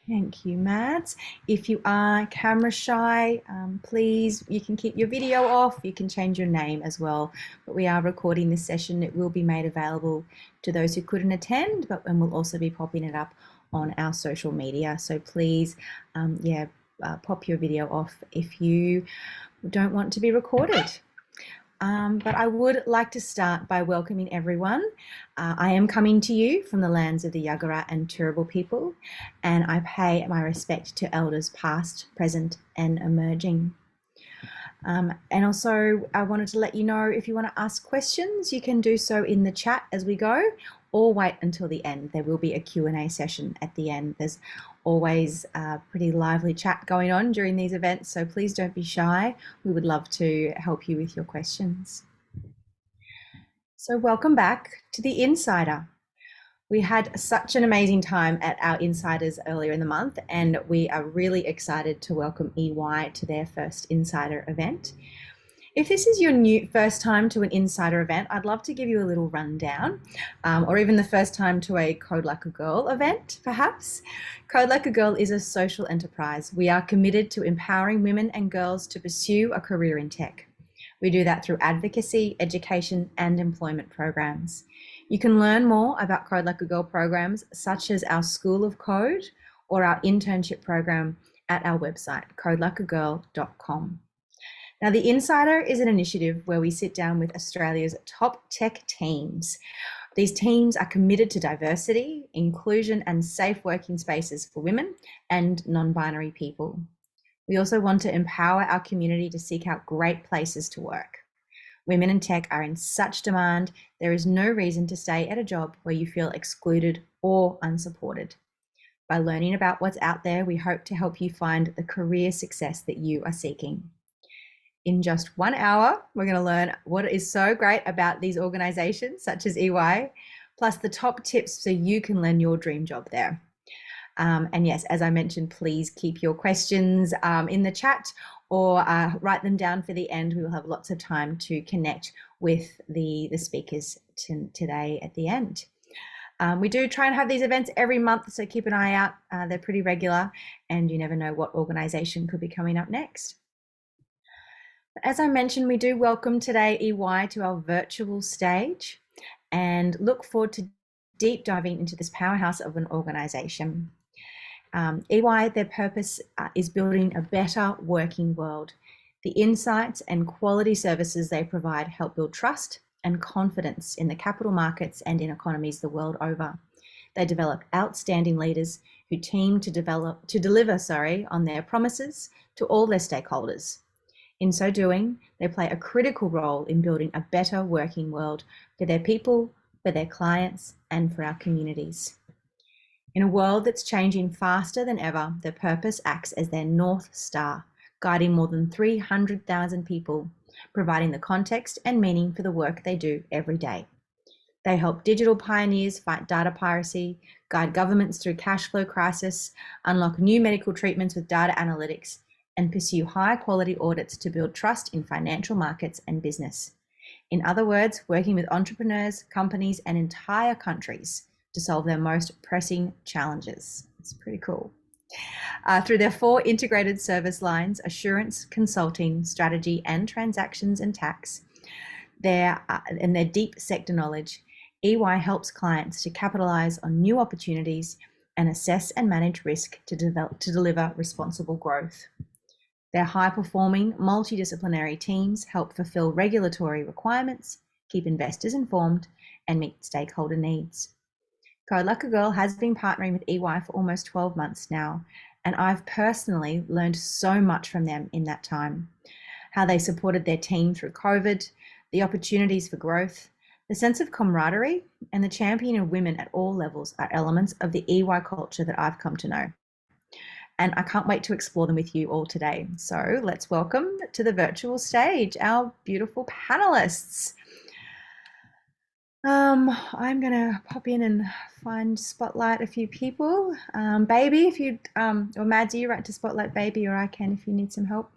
Thank you, Mads. If you are camera shy, please, you can keep your video off. You can change your name as well. But we are recording this session. It will be made available to those who couldn't attend, and we'll also be popping it up on our social media. So please, pop your video off if you don't want to be recorded. But I would like to start by welcoming everyone. I am coming to you from the lands of the Yagara and Turrbal people, and I pay my respect to elders past, present, and emerging. And also, I wanted to let you know if you want to ask questions, you can do so in the chat as we go, or wait until the end. There will be a Q&A session at the end. There's always a pretty lively chat going on during these events, so please don't be shy. We would love to help you with your questions. So welcome back to The Insider. We had such an amazing time at our Insiders earlier in the month, and we are really excited to welcome EY to their first Insider event. If this is your first time to an Insider event, I'd love to give you a little rundown, or even the first time to a Code Like a Girl event, perhaps. Code Like a Girl is a social enterprise. We are committed to empowering women and girls to pursue a career in tech. We do that through advocacy, education, and employment programs. You can learn more about Code Like a Girl programs, such as our School of Code or our internship program at our website, codelikeagirl.com. Now, The Insider is an initiative where we sit down with Australia's top tech teams. These teams are committed to diversity, inclusion, and safe working spaces for women and non-binary people. We also want to empower our community to seek out great places to work. Women in tech are in such demand, there is no reason to stay at a job where you feel excluded or unsupported. By learning about what's out there, we hope to help you find the career success that you are seeking. In just 1 hour, we're going to learn what is so great about these organizations, such as EY, plus the top tips so you can land your dream job there. And yes, as I mentioned, please keep your questions in the chat or write them down for the end. We will have lots of time to connect with the speakers today at the end. We do try and have these events every month, so keep an eye out. They're pretty regular, and you never know what organization could be coming up next. As I mentioned, we do welcome today EY to our virtual stage and look forward to deep diving into this powerhouse of an organization. EY, their purpose is building a better working world. The insights and quality services they provide help build trust and confidence in the capital markets and in economies the world over. They develop outstanding leaders who team to deliver on their promises to all their stakeholders. In so doing, they play a critical role in building a better working world for their people, for their clients, and for our communities. In a world that's changing faster than ever, their purpose acts as their North Star, guiding more than 300,000 people, providing the context and meaning for the work they do every day. They help digital pioneers fight data piracy, guide governments through cash flow crisis, unlock new medical treatments with data analytics, and pursue high-quality audits to build trust in financial markets and business. In other words, working with entrepreneurs, companies, and entire countries to solve their most pressing challenges. It's pretty cool. Through their 4 integrated service lines, assurance, consulting, strategy, and transactions and tax, and their deep sector knowledge, EY helps clients to capitalize on new opportunities and assess and manage risk to deliver responsible growth. Their high-performing, multidisciplinary teams help fulfill regulatory requirements, keep investors informed, and meet stakeholder needs. Code Like a Girl has been partnering with EY for almost 12 months now, and I've personally learned so much from them in that time. How they supported their team through COVID, the opportunities for growth, the sense of camaraderie, and the champion of women at all levels are elements of the EY culture that I've come to know. And I can't wait to explore them with you all today. So let's welcome to the virtual stage our beautiful panelists. I'm gonna pop in and spotlight a few people. Baby, if you, or Madsy, you write to spotlight Baby, or I can if you need some help.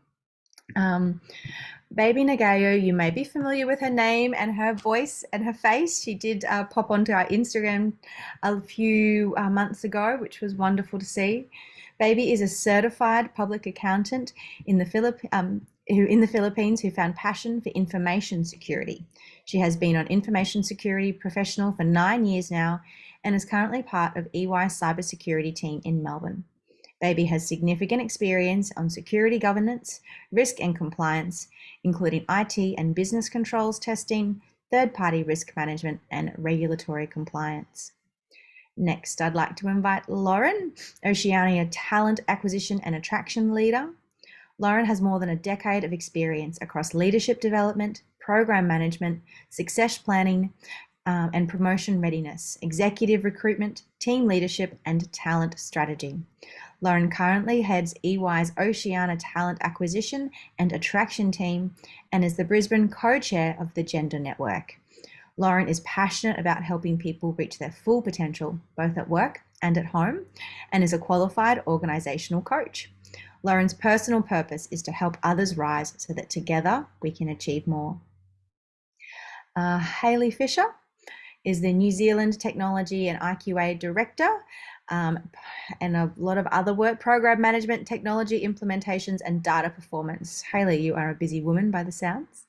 Baby Nagayo, you may be familiar with her name and her voice and her face. She did pop onto our Instagram a few months ago, which was wonderful to see. Baby is a certified public accountant in the Philippines who found passion for information security. She has been an information security professional for 9 years now and is currently part of EY's cybersecurity team in Melbourne. Baby has significant experience on security governance, risk and compliance, including IT and business controls testing, third-party risk management, and regulatory compliance. Next, I'd like to invite Lauren, Oceania Talent Acquisition and Attraction Leader. Lauren has more than a decade of experience across leadership development, program management, success planning, and promotion readiness, executive recruitment, team leadership, and talent strategy. Lauren currently heads EY's Oceania Talent Acquisition and Attraction team and is the Brisbane co-chair of the Gender Network. Lauren is passionate about helping people reach their full potential, both at work and at home, and is a qualified organisational coach. Lauren's personal purpose is to help others rise so that together we can achieve more. Hayley Fisher is the New Zealand Technology and IQA Director, and a lot of other work, program management, technology implementations, and data performance. Hayley, you are a busy woman by the sounds.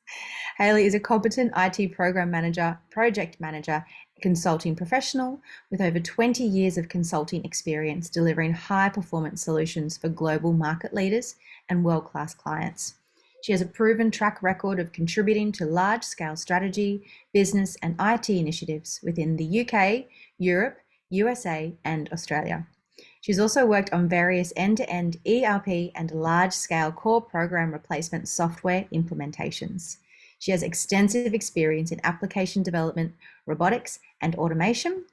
Hayley is a competent IT program manager, project manager, consulting professional with over 20 years of consulting experience delivering high-performance solutions for global market leaders and world-class clients. She has a proven track record of contributing to large-scale strategy, business, and IT initiatives within the UK, Europe, USA, and Australia. She's also worked on various end-to-end ERP and large-scale core program replacement software implementations. She has extensive experience in application development, robotics and automation,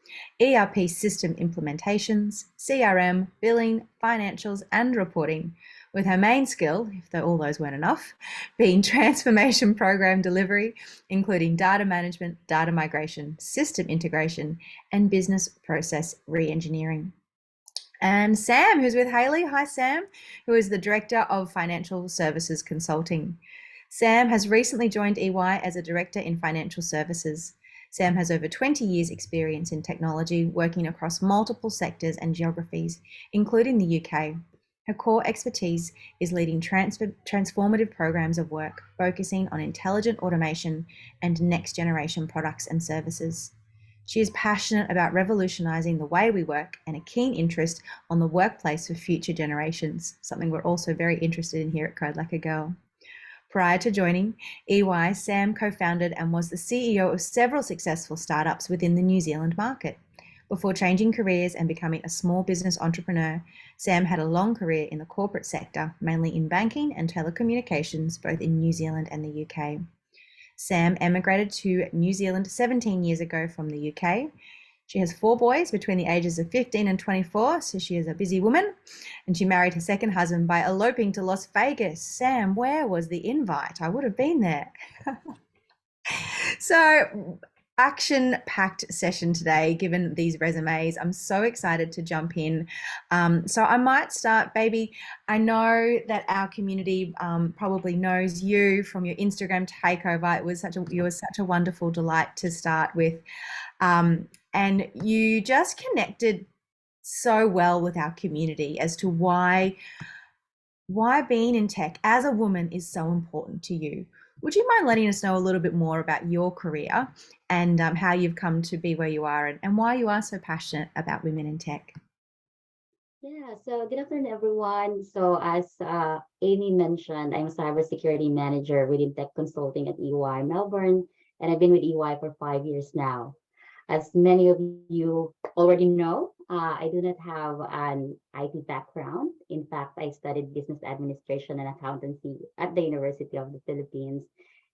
ERP system implementations, CRM, billing, financials, and reporting, with her main skill, if all those weren't enough, being transformation program delivery, including data management, data migration, system integration, and business process re-engineering. And Sam, who's with Hayley. Hi, Sam, who is the Director of Financial Services Consulting. Sam has recently joined EY as a Director in Financial Services. Sam has over 20 years experience in technology, working across multiple sectors and geographies, including the UK. Her core expertise is leading transformative programs of work, focusing on intelligent automation and next-generation products and services. She is passionate about revolutionising the way we work and a keen interest on the workplace for future generations, something we're also very interested in here at Code Like a Girl. Prior to joining EY, Sam co-founded and was the CEO of several successful startups within the New Zealand market. Before changing careers and becoming a small business entrepreneur, Sam had a long career in the corporate sector, mainly in banking and telecommunications, both in New Zealand and the UK. Sam emigrated to New Zealand 17 years ago from the UK. She has 4 boys between the ages of 15 and 24, so she is a busy woman. And she married her second husband by eloping to Las Vegas. Sam, where was the invite? I would have been there. So, action-packed session today, given these resumes. I'm so excited to jump in. So I might start, Baby. I know that our community probably knows you from your Instagram takeover. You were such a wonderful delight to start with. And you just connected so well with our community as to why being in tech as a woman is so important to you. Would you mind letting us know a little bit more about your career and how you've come to be where you are and why you are so passionate about women in tech? Yeah, so good afternoon, everyone. So as Amy mentioned, I'm a cybersecurity manager within tech consulting at EY Melbourne, and I've been with EY for 5 years now. As many of you already know, I do not have an IT background. In fact, I studied business administration and accountancy at the University of the Philippines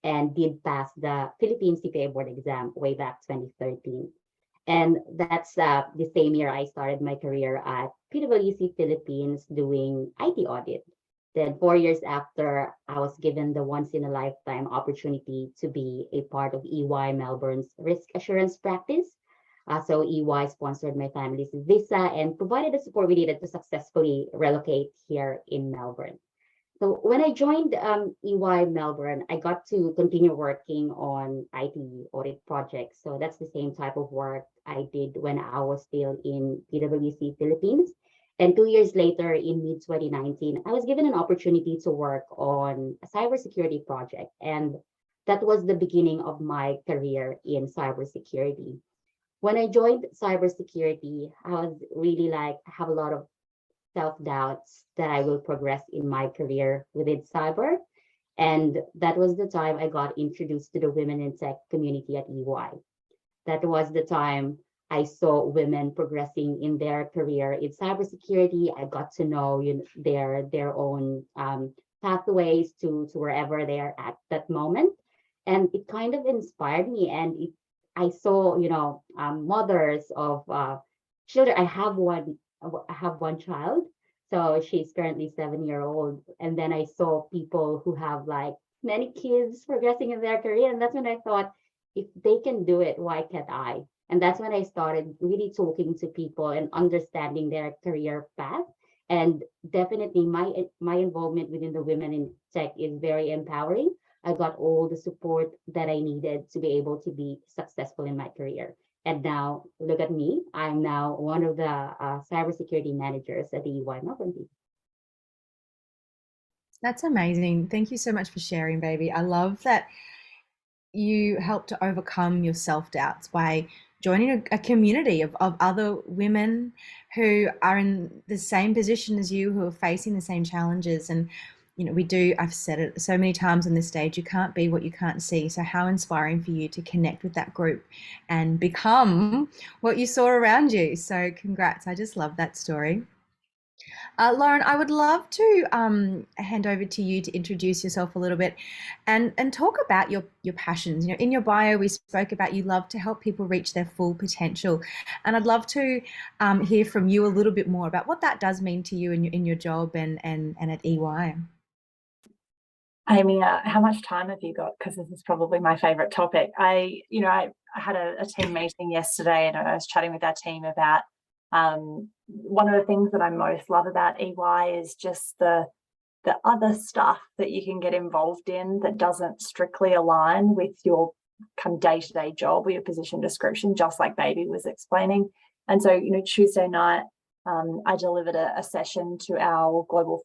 and did pass the Philippine CPA board exam way back 2013. And that's the same year I started my career at PwC Philippines doing IT audit. Then 4 years after, I was given the once in a lifetime opportunity to be a part of EY Melbourne's risk assurance practice. So EY sponsored my family's visa and provided the support we needed to successfully relocate here in Melbourne. So when I joined EY Melbourne, I got to continue working on IT audit projects. So that's the same type of work I did when I was still in PwC Philippines. And 2 years later, in mid 2019, I was given an opportunity to work on a cybersecurity project. And that was the beginning of my career in cybersecurity. When I joined cybersecurity, I was really like, I have a lot of self-doubts that I will progress in my career within cyber. And that was the time I got introduced to the women in tech community at EY. That was the time I saw women progressing in their career in cybersecurity. I got to know, their own pathways to wherever they are at that moment, and it kind of inspired me. And I saw, mothers of children. I have one child, so she's currently 7 year old. And then I saw people who have like many kids progressing in their career, and that's when I thought, if they can do it, why can't I? And that's when I started really talking to people and understanding their career path. And definitely my involvement within the women in tech is very empowering. I got all the support that I needed to be able to be successful in my career. And now look at me. I'm now one of the cybersecurity managers at the EY Melbourne team. That's amazing. Thank you so much for sharing, baby. I love that you help to overcome your self doubts by joining a community of other women who are in the same position as you, who are facing the same challenges. And, I've said it so many times on this stage, you can't be what you can't see. So, how inspiring for you to connect with that group and become what you saw around you. So, congrats. I just love that story. Lauren, I would love to hand over to you to introduce yourself a little bit and talk about your passions. In your bio, we spoke about you love to help people reach their full potential. And I'd love to hear from you a little bit more about what that does mean to you in your job and at EY. Amy, how much time have you got? Because this is probably my favorite topic. I had a team meeting yesterday, and I was chatting with our team about one of the things that I most love about EY is just the other stuff that you can get involved in that doesn't strictly align with your kind of day-to-day job or your position description, just like Baby was explaining. And so, Tuesday night, I delivered a session to our global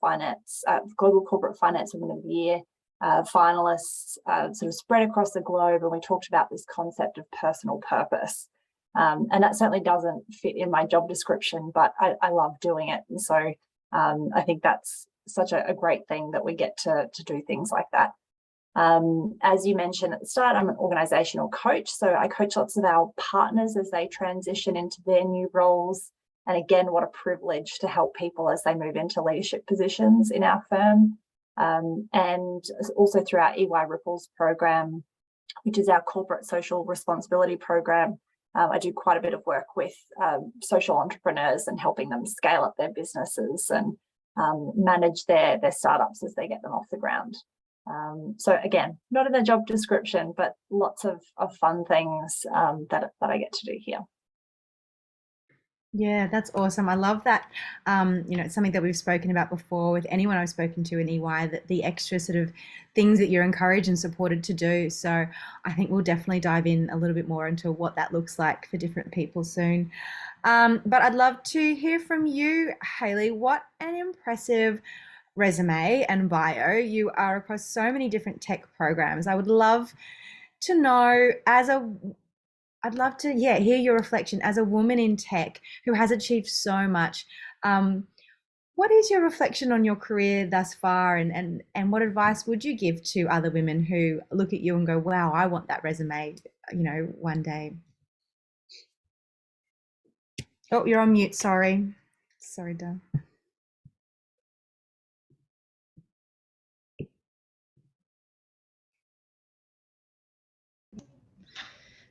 corporate finance women of the year finalists, sort of spread across the globe, and we talked about this concept of personal purpose. And that certainly doesn't fit in my job description, but I love doing it. And so I think that's such a great thing that we get to do things like that. As you mentioned at the start, I'm an organizational coach. So I coach lots of our partners as they transition into their new roles. And again, what a privilege to help people as they move into leadership positions in our firm. And also through our EY Ripples program, which is our corporate social responsibility program. I do quite a bit of work with social entrepreneurs and helping them scale up their businesses and manage their startups as they get them off the ground. So again, not in the job description, but lots of fun things that I get to do here. Yeah, that's awesome. I love that. It's something that we've spoken about before with anyone I've spoken to in EY, that the extra sort of things that you're encouraged and supported to do. So I think we'll definitely dive in a little bit more into what that looks like for different people soon. But I'd love to hear from you, Hayley. What an impressive resume and bio. You are across so many different tech programs. I would love to know, I'd love to, hear your reflection as a woman in tech who has achieved so much. What is your reflection on your career thus far, and what advice would you give to other women who look at you and go, wow, I want that resume, one day? Oh, you're on mute. Sorry, Dom.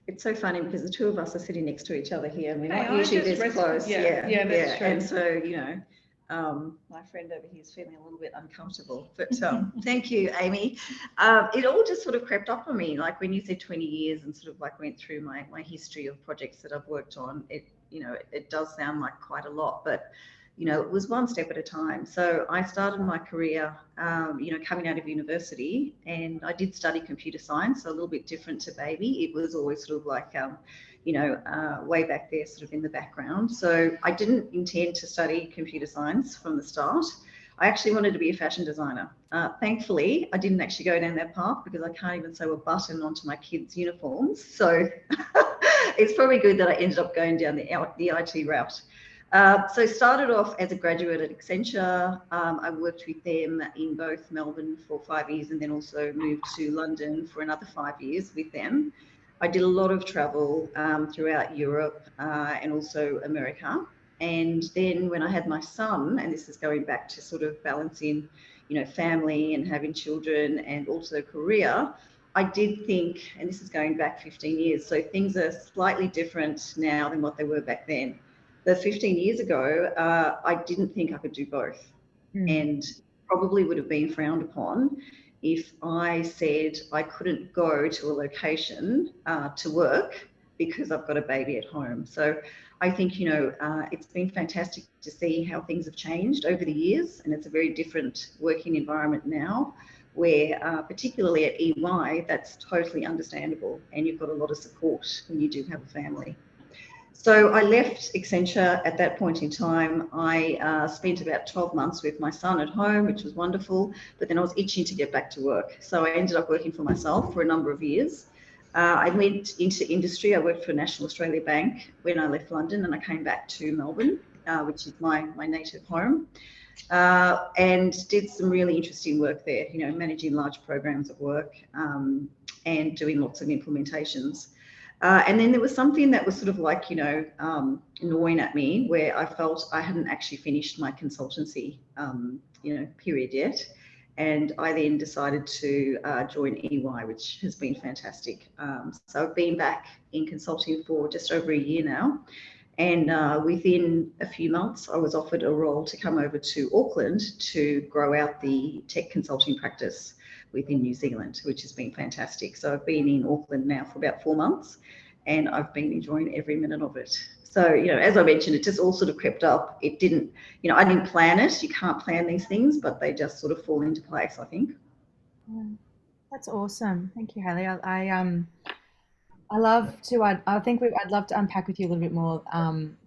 It's so funny because the two of us are sitting next to each other here, and we're not usually this close. Yeah, that's true. And so, my friend over here is feeling a little bit uncomfortable. But thank you, Amy. It all just sort of crept up on me, like when you said 20 years and sort of like went through my history of projects that I've worked on. It does sound like quite a lot, but you know, it was one step at a time. So I started my career, you know, coming out of university, and I did study computer science, so a little bit different to baby. It was always sort of like, you know, way back there, sort of in the background. So I didn't intend to study computer science from the start. I actually wanted to be a fashion designer. Thankfully, I didn't actually go down that path because I can't even sew a button onto my kids' uniforms. So it's probably good that I ended up going down the IT route. So started off as a graduate at Accenture. I worked with them in both Melbourne for 5 years and then also moved to London for another 5 years with them. I did a lot of travel throughout Europe and also America. And then when I had my son, and this is going back to sort of balancing, you know, family and having children and also career, I did think, and this is going back 15 years, so things are slightly different now than what they were back then. The 15 years ago, I didn't think I could do both, and probably would have been frowned upon if I said I couldn't go to a location to work because I've got a baby at home. So I think, you know, it's been fantastic to see how things have changed over the years, and it's a very different working environment now, where particularly at EY, that's totally understandable, and you've got a lot of support when you do have a family. So I left Accenture at that point in time. I spent about 12 months with my son at home, which was wonderful, but then I was itching to get back to work. So I ended up working for myself for a number of years. I went into industry. I worked for National Australia Bank when I left London, and I came back to Melbourne, which is my native home, and did some really interesting work there, you know, managing large programs of work and doing lots of implementations. And then there was something that was sort of like, you know, gnawing at me, where I felt I hadn't actually finished my consultancy, you know, period yet. And I then decided to join EY, which has been fantastic. So I've been back in consulting for just over a year now. And within a few months, I was offered a role to come over to Auckland to grow out the tech consulting practice within New Zealand, which has been fantastic. So I've been in Auckland now for about 4 months, and I've been enjoying every minute of it. So, you know, as I mentioned, it just all sort of crept up. It didn't, you know, I didn't plan it. You can't plan these things, but they just sort of fall into place, I think. That's awesome. Thank you, Hayley. I love to. I'd love to unpack with you a little bit more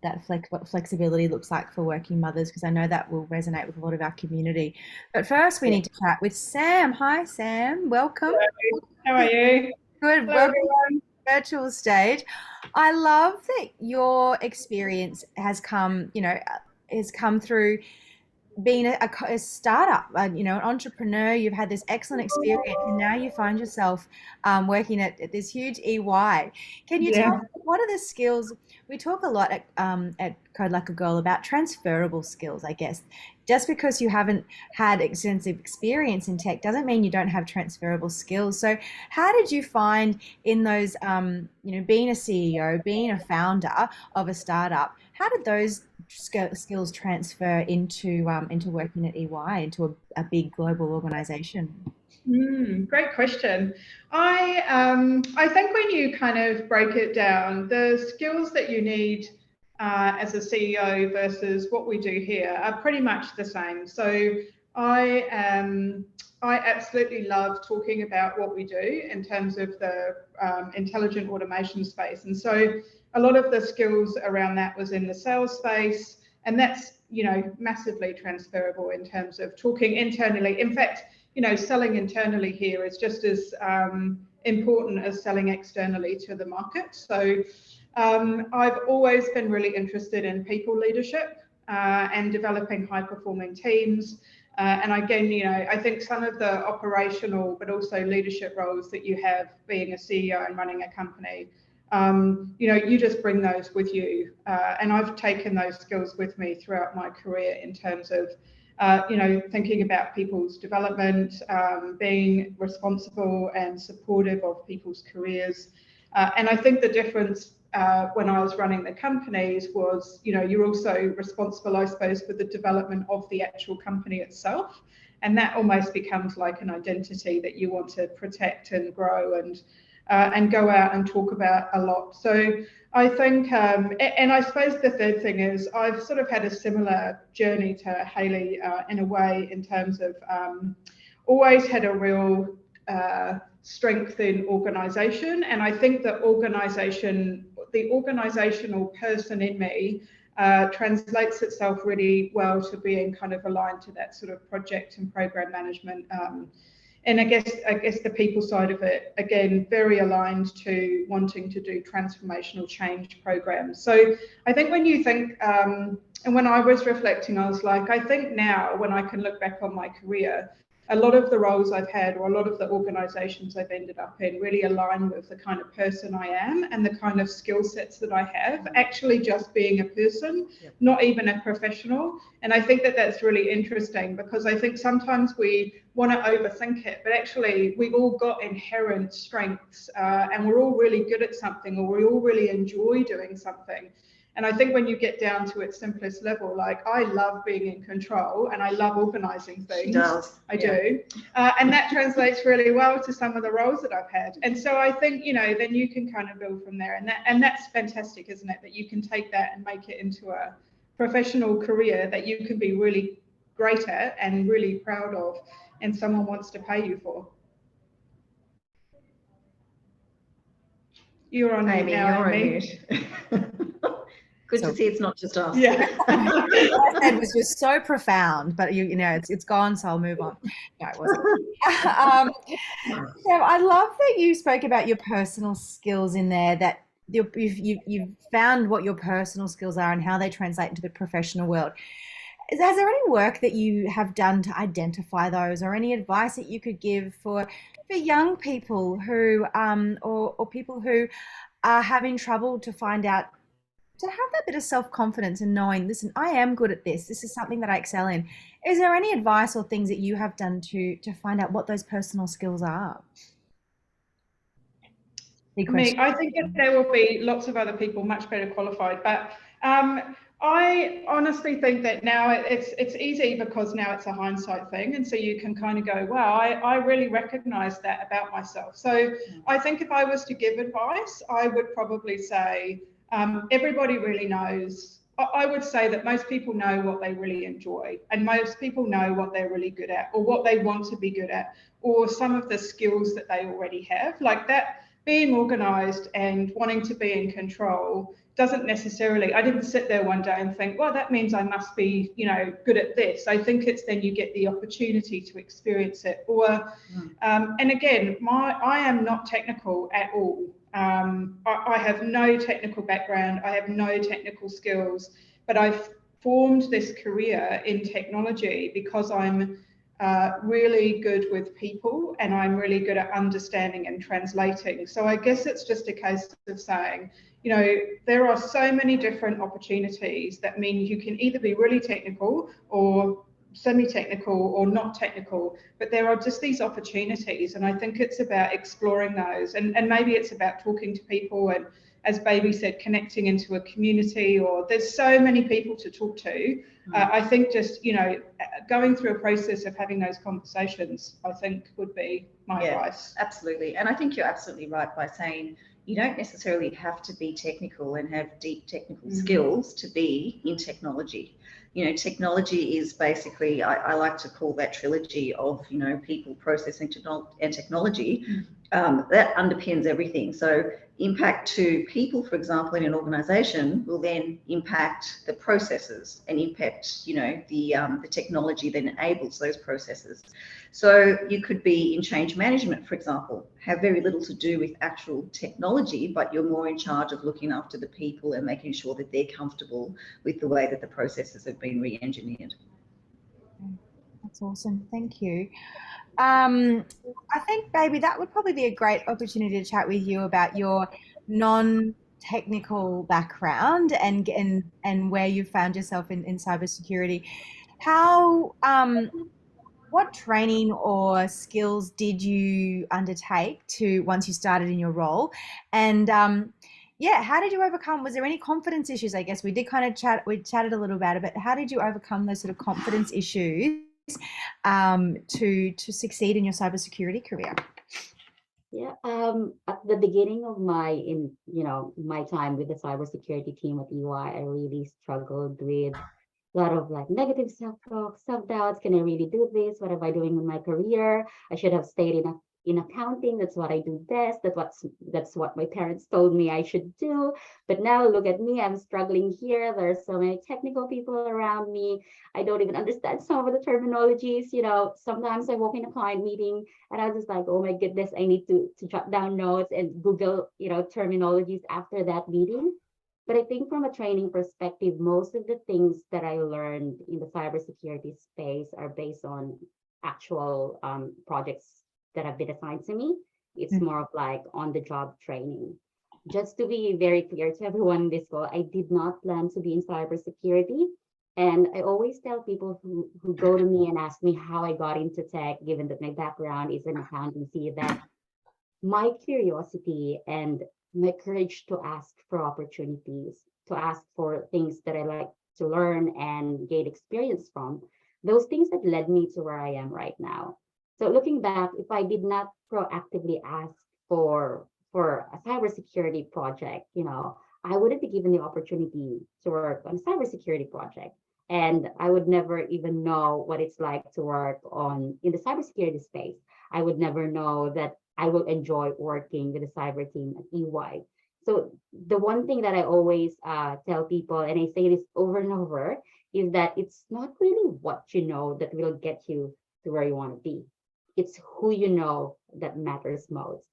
that what flexibility looks like for working mothers, because I know that will resonate with a lot of our community. But first, we need to chat with Sam. Hi, Sam. Welcome. Hello. How are you? Good. Hello, Welcome everyone. to the virtual stage. I love that your experience has come. You know, has come through being a startup, you know, an entrepreneur. You've had this excellent experience, and now you find yourself working at this huge EY. Can you tell me, what are the skills? We talk a lot at Code Like a Girl about transferable skills, I guess. Just because you haven't had extensive experience in tech doesn't mean you don't have transferable skills. So how did you find in those, you know, being a CEO, being a founder of a startup, how did those skills transfer into working at EY, into a big global organization? Great question. I think when you kind of break it down, the skills that you need as a CEO versus what we do here are pretty much the same. So I absolutely love talking about what we do in terms of the intelligent automation space. And so a lot of the skills around that was in the sales space, and that's, you know, massively transferable in terms of talking internally. In fact, you know, selling internally here is just as important as selling externally to the market. So I've always been really interested in people leadership and developing high-performing teams. And again, you know, I think some of the operational but also leadership roles that you have being a CEO and running a company, you know, you just bring those with you. And I've taken those skills with me throughout my career in terms of, you know, thinking about people's development, being responsible and supportive of people's careers. And I think the difference when I was running the companies was, you know, you're also responsible, I suppose, for the development of the actual company itself. And that almost becomes like an identity that you want to protect and grow. And and go out and talk about a lot. So I think, and I suppose the third thing is I've sort of had a similar journey to Hayley in a way, in terms of always had a real strength in organisation, and I think that the organisational person in me translates itself really well to being kind of aligned to that sort of project and program management. And I guess the people side of it, again, very aligned to wanting to do transformational change programs. So I think when you think, and when I was reflecting, I was like, I think now when I can look back on my career, a lot of the roles I've had, or a lot of the organisations I've ended up in, really align with the kind of person I am and the kind of skill sets that I have, actually just being a person, not even a professional. And I think that that's really interesting, because I think sometimes we want to overthink it, but actually we've all got inherent strengths, and we're all really good at something, or we all really enjoy doing something. And I think when you get down to its simplest level, like, I love being in control and I love organising things. She does. I do. And that translates really well to some of the roles that I've had. And so I think, then you can kind of build from there. And that's fantastic, isn't it? That you can take that and make it into a professional career that you can be really great at and really proud of, and someone wants to pay you for. You're on mute now, Amy. Good to see it's not just us. Yeah. What I said was just so profound, but it's gone, so I'll move on. No, it wasn't. So I love that you spoke about your personal skills in there, that you've found what your personal skills are and how they translate into the professional world. Has there any work that you have done to identify those, or any advice that you could give for young people who or people who are having trouble to find out, to have that bit of self-confidence and knowing, listen, I am good at this. This is something that I excel in. Is there any advice or things that you have done to find out what those personal skills are? I think that there will be lots of other people much better qualified, but I honestly think that now it's easy, because now it's a hindsight thing, and so you can kind of go, wow, I really recognize that about myself. So I think if I was to give advice, I would probably say, everybody really knows. I would say that most people know what they really enjoy, and most people know what they're really good at, or what they want to be good at, or some of the skills that they already have. Like that, being organised and wanting to be in control doesn't necessarily, I didn't sit there one day and think, well, that means I must be, good at this. I think it's then you get the opportunity to experience it. Or, and again, I am not technical at all. I have no technical background. I have no technical skills, but I've formed this career in technology because I'm really good with people, and I'm really good at understanding and translating. So I guess it's just a case of saying, there are so many different opportunities that mean you can either be really technical or semi-technical or not technical, but there are just these opportunities, and I think it's about exploring those, and maybe it's about talking to people, and as Baby said, connecting into a community, or there's so many people to talk to. I think just, going through a process of having those conversations, I think would be my advice. Absolutely. And I think you're absolutely right by saying you don't necessarily have to be technical and have deep technical skills to be in technology. Technology is basically, I like to call that trilogy of, people, process, and technology. That underpins everything. So impact to people, for example, in an organization will then impact the processes and impact, the technology that enables those processes. So you could be in change management, for example, have very little to do with actual technology, but you're more in charge of looking after the people and making sure that they're comfortable with the way that the processes have been re-engineered. That's awesome. Thank you. I think, Baby, that would probably be a great opportunity to chat with you about your non-technical background and where you found yourself in cybersecurity. What training or skills did you undertake once you started in your role? And how did you overcome, was there any confidence issues? I guess we did kind of we chatted a little about it, but how did you overcome those sort of confidence issues to succeed in your cybersecurity career? Yeah, at the beginning of my time with the cybersecurity team at EY, I really struggled with a lot of like negative self-talk, self-doubts. Can I really do this? What am I doing in my career? I should have stayed in accounting. That's what I do best. That's what my parents told me I should do. But now look at me, I'm struggling here. There's so many technical people around me. I don't even understand some of the terminologies. Sometimes I walk in a client meeting and I was just like, oh my goodness, I need to jot down notes and Google, terminologies after that meeting. But I think from a training perspective, most of the things that I learned in the cybersecurity space are based on actual projects that have been assigned to me. It's more of like on the job training. Just to be very clear to everyone in this call, I did not plan to be in cybersecurity. And I always tell people who go to me and ask me how I got into tech, given that my background is in accountancy, that my curiosity and my courage to ask for opportunities, to ask for things that I like to learn and gain experience from, those things that led me to where I am right now. So looking back, if I did not proactively ask for a cybersecurity project, I wouldn't be given the opportunity to work on a cybersecurity project. And I would never even know what it's like to work in the cybersecurity space. I would never know that I will enjoy working with the cyber team at EY. So the one thing that I always tell people, and I say this over and over, is that it's not really what you know that will get you to where you want to be. It's who you know that matters most.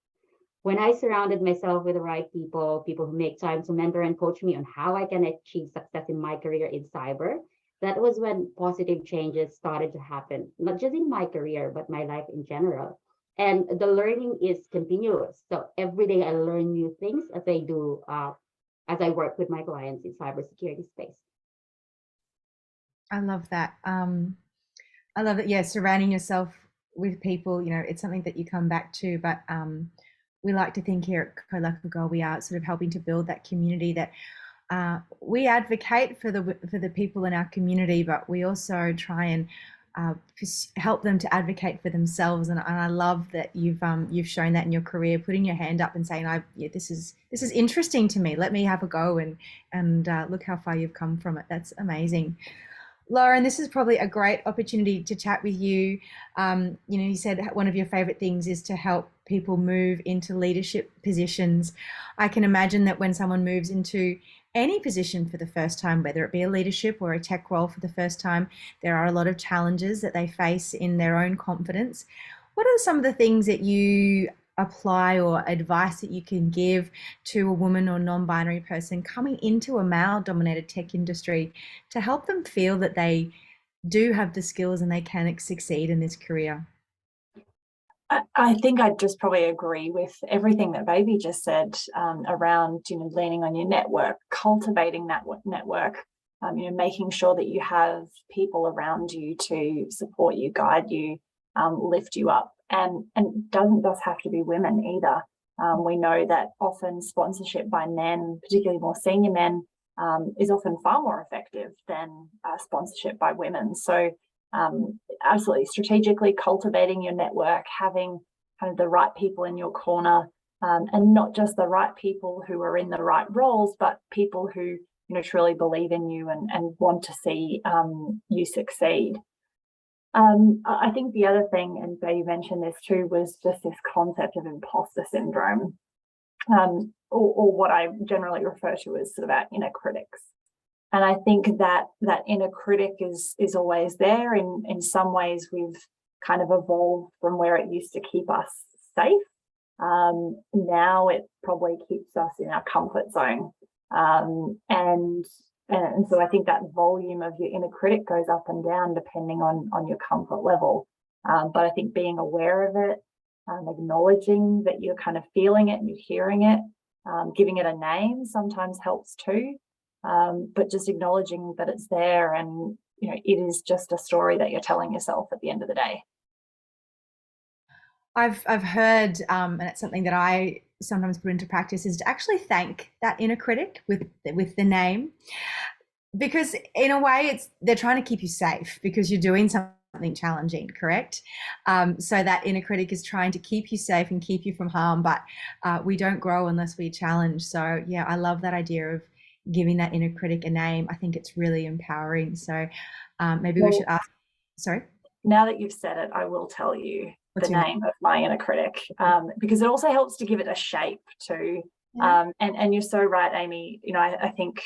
When I surrounded myself with the right people who make time to mentor and coach me on how I can achieve success in my career in cyber, that was when positive changes started to happen, not just in my career, but my life in general. And the learning is continuous. So every day I learn new things as I work with my clients in cybersecurity space. I love that. I love it. Yeah, surrounding yourself with people, it's something that you come back to, but we like to think here at Co-Lucky Girl, we are sort of helping to build that community that we advocate for the people in our community, but we also try and help them to advocate for themselves. And I love that you've shown that in your career, putting your hand up and saying, this is interesting to me. Let me have a go and look how far you've come from it. That's amazing. Lauren, this is probably a great opportunity to chat with you. You said one of your favorite things is to help people move into leadership positions. I can imagine that when someone moves into any position for the first time, whether it be a leadership or a tech role for the first time, there are a lot of challenges that they face in their own confidence. What are some of the things that you apply or advice that you can give to a woman or non-binary person coming into a male-dominated tech industry to help them feel that they do have the skills and they can succeed in this career? I think I'd just probably agree with everything that Baby just said around, leaning on your network, cultivating that network, making sure that you have people around you to support you, guide you, lift you up. And it doesn't just have to be women either. We know that often sponsorship by men, particularly more senior men, is often far more effective than sponsorship by women. So absolutely strategically cultivating your network, having kind of the right people in your corner, and not just the right people who are in the right roles, but people who truly believe in you and want to see you succeed. I think the other thing, and Baby mentioned this too, was just this concept of imposter syndrome, or what I generally refer to as sort of our inner critics. And I think that inner critic is always there. In some ways, we've kind of evolved from where it used to keep us safe. Now it probably keeps us in our comfort zone. And so I think that volume of your inner critic goes up and down depending on your comfort level. But I think being aware of it, acknowledging that you're kind of feeling it and you're hearing it, giving it a name sometimes helps too. But just acknowledging that it's there and, it is just a story that you're telling yourself at the end of the day. I've heard, and it's something that I sometimes put into practice, is to actually thank that inner critic with the name, because in a way they're trying to keep you safe because you're doing something something challenging, correct? So that inner critic is trying to keep you safe and keep you from harm, but we don't grow unless we challenge. So yeah, I love that idea of giving that inner critic a name. I think it's really empowering. So maybe we should ask, sorry? Now that you've said it, I will tell you the name of my inner critic, because it also helps to give it a shape too. Yeah. And you're so right, Amy. You know, I think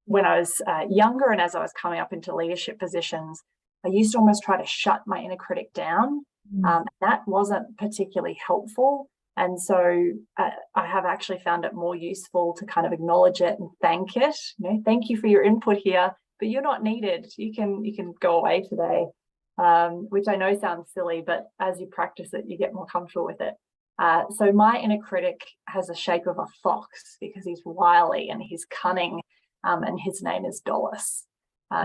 when I was younger and as I was coming up into leadership positions, I used to almost try to shut my inner critic down. That wasn't particularly helpful. And so I have actually found it more useful to kind of acknowledge it and thank it. You know, thank you for your input here, but you're not needed. You can go away today. Which I know sounds silly, but as you practice it, you get more comfortable with it. So my inner critic has the shape of a fox because he's wily and he's cunning, and his name is Dolus.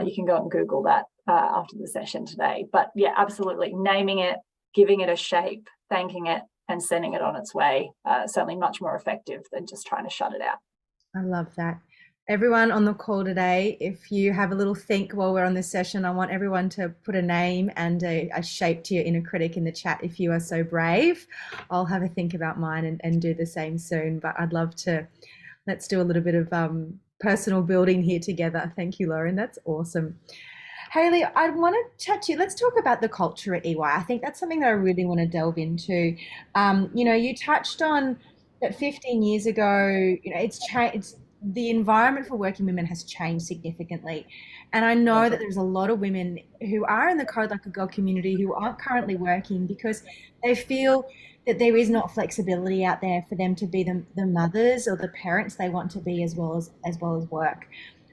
You can go and Google that after the session today. But yeah, absolutely, naming it, giving it a shape, thanking it, and sending it on its way, certainly much more effective than just trying to shut it out. I love that. Everyone on the call today, if you have a little think while we're on this session, I want everyone to put a name and a shape to your inner critic in the chat if you are so brave. I'll have a think about mine and do the same soon, but I'd love to, let's do a little bit of personal building here together. Thank you, Lauren. That's awesome. Hayley, I want to chat to you. Let's talk about the culture at EY. I think that's something that I really want to delve into. You know, you touched on that 15 years ago, you know, it's changed. The environment for working women has changed significantly. And I know that there's a lot of women who are in the Code Like a Girl community who aren't currently working because they feel that there is not flexibility out there for them to be the mothers or the parents they want to be as well as work.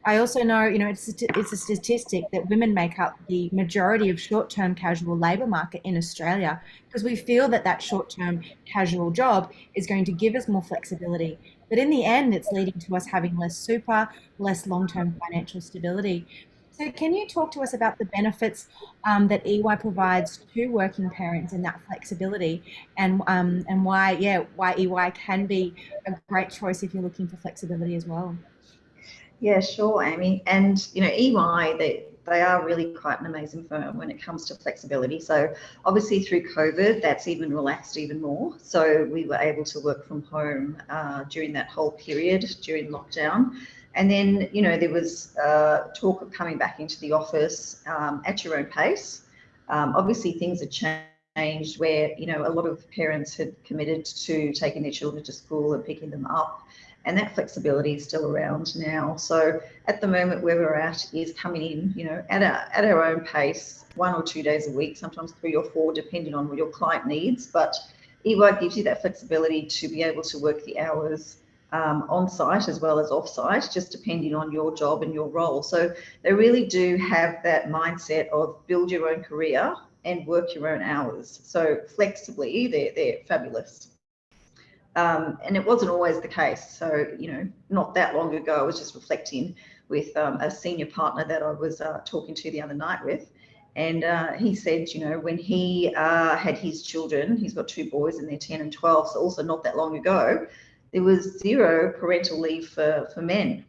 I also know, you know, it's a statistic that women make up the majority of short-term casual labour market in Australia because we feel that short-term casual job is going to give us more flexibility. But in the end, it's leading to us having less super, less long-term financial stability. So can you talk to us about the benefits that EY provides to working parents and that flexibility and why EY can be a great choice if you're looking for flexibility as well? Yeah, sure, Amy. And, you know, EY, they are really quite an amazing firm when it comes to flexibility. So obviously through COVID, that's even relaxed even more. So we were able to work from home during that whole period, during lockdown. And then, you know, there was talk of coming back into the office at your own pace. Obviously things had changed where, you know, a lot of parents had committed to taking their children to school and picking them up. And that flexibility is still around now. So at the moment where we're at is coming in, you know, at our own pace, 1 or 2 days a week, sometimes 3 or 4, depending on what your client needs. But EY gives you that flexibility to be able to work the hours on site as well as off site, just depending on your job and your role. So they really do have that mindset of build your own career and work your own hours. So flexibly, they're fabulous. And it wasn't always the case. So, you know, not that long ago, I was just reflecting with a senior partner that I was talking to the other night with. And he said, you know, when he had his children, he's got 2 boys and they're 10 and 12, so also not that long ago, there was 0 parental leave for men.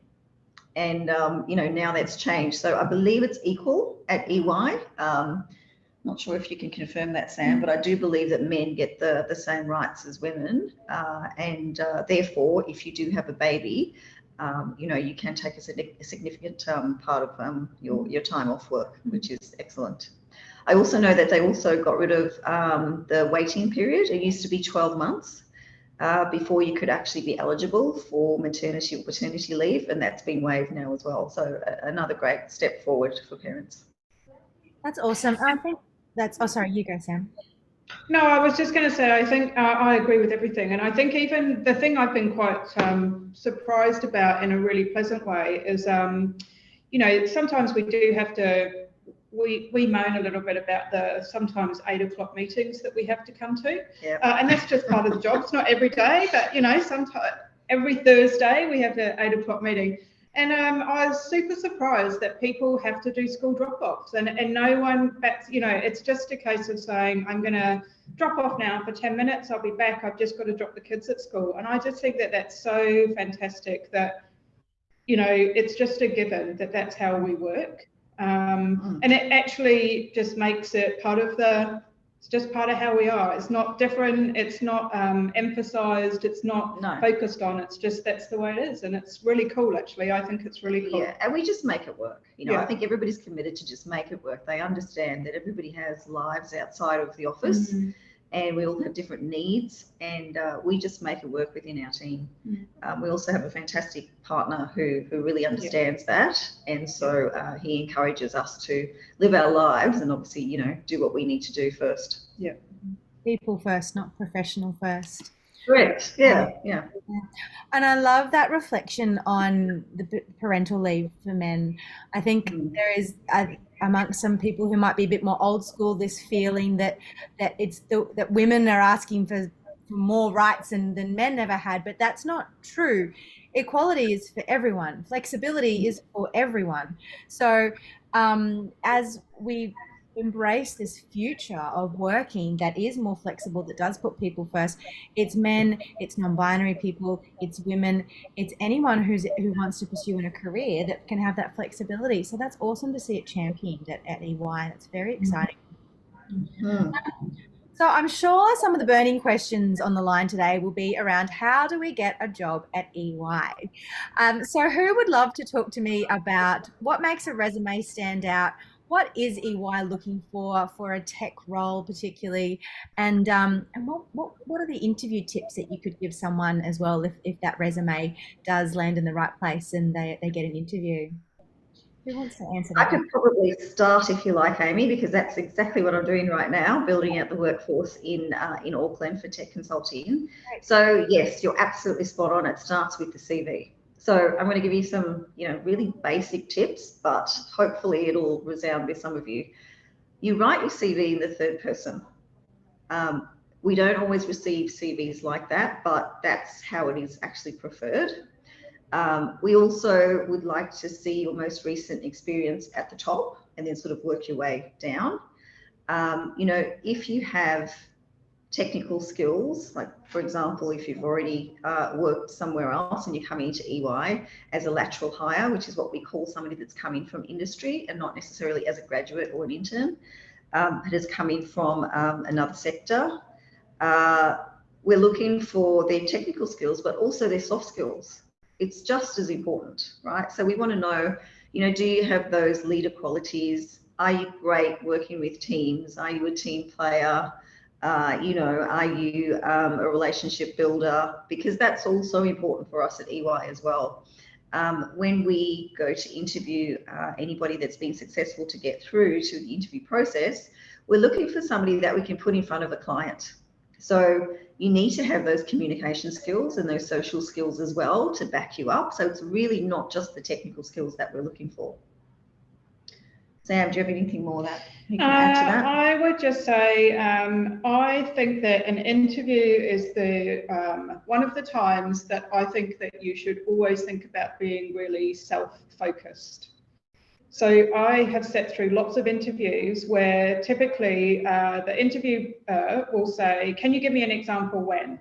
And, you know, now that's changed. So I believe it's equal at EY. Not sure if you can confirm that, Sam, but I do believe that men get the same rights as women. And therefore, if you do have a baby, you know, you can take a significant part of your time off work, which is excellent. I also know that they also got rid of the waiting period. It used to be 12 months before you could actually be eligible for maternity or paternity leave, and that's been waived now as well. So another great step forward for parents. That's awesome. I think oh, sorry, you go, Sam. No, I was just going to say, I think I agree with everything. And I think even the thing I've been quite surprised about in a really pleasant way is, you know, sometimes we do have to, we moan a little bit about the sometimes 8 o'clock meetings that we have to come to. Yep. And that's just part of the job. It's not every day, but, you know, sometimes every Thursday we have the 8 o'clock meeting. And I was super surprised that people have to do school drop-offs and no one, you know, it's just a case of saying, I'm going to drop off now for 10 minutes, I'll be back, I've just got to drop the kids at school. And I just think that that's so fantastic that, you know, it's just a given that that's how we work. And it actually just makes it part of it's just part of how we are. It's not different. It's not emphasized. It's not focused on. It's just, that's the way it is. And it's really cool, actually. I think it's really cool. Yeah, and we just make it work. You know, I think everybody's committed to just make it work. They understand that everybody has lives outside of the office. And we all have different needs, and we just make it work within our team. We also have a fantastic partner who really understands that, and so he encourages us to live our lives and obviously, you know, do what we need to do first. Yeah. People first, not professional first. Correct. Yeah. And I love that reflection on the parental leave for men. I think there is, amongst some people who might be a bit more old school, this feeling that that women are asking for more rights than men ever had, but that's not true. Equality is for everyone. Flexibility is for everyone. So as we embrace this future of working that is more flexible, that does put people first, it's men, it's non-binary people, it's women, it's anyone who wants to pursue in a career that can have that flexibility. So that's awesome to see it championed at EY. That's very exciting. So I'm sure some of the burning questions on the line today will be around how do we get a job at EY? So who would love to talk to me about what makes a resume stand out? What is EY looking for a tech role particularly? And what are the interview tips that you could give someone as well if that resume does land in the right place and they get an interview? Who wants to answer that? I could probably start, if you like, Amy, because that's exactly what I'm doing right now, building out the workforce in Auckland for tech consulting. So yes, you're absolutely spot on. It starts with the CV. So I'm going to give you some, you know, really basic tips, but hopefully it'll resound with some of you. You write your CV in the third person. We don't always receive CVs like that, but that's how it is actually preferred. We also would like to see your most recent experience at the top and then sort of work your way down. You know, if you have technical skills, like for example, if you've already worked somewhere else and you're coming into EY as a lateral hire, which is what we call somebody that's coming from industry and not necessarily as a graduate or an intern, but has come in from another sector. We're looking for their technical skills, but also their soft skills. It's just as important, right? So we want to know, you know, do you have those leader qualities? Are you great working with teams? Are you a team player? You know, are you a relationship builder? Because that's also important for us at EY as well. When we go to interview anybody that's been successful to get through to the interview process, we're looking for somebody that we can put in front of a client. So you need to have those communication skills and those social skills as well to back you up. So it's really not just the technical skills that we're looking for. Sam, do you have anything more that you can add to that? I would just say I think that an interview is the one of the times that I think that you should always think about being really self-focused. So I have sat through lots of interviews where typically the interviewer will say, can you give me an example when?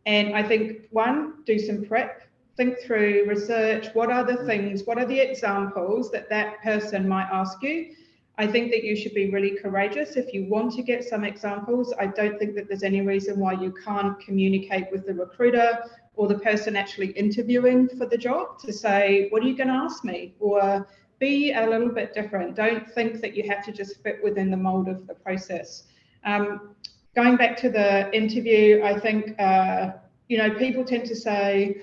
And I think, one, do some prep, think through, research, what are the things, what are the examples that that person might ask you? I think that you should be really courageous. If you want to get some examples, I don't think that there's any reason why you can't communicate with the recruiter or the person actually interviewing for the job to say, what are you going to ask me? Or be a little bit different. Don't think that you have to just fit within the mold of the process. Going back to the interview, I think, you know, people tend to say,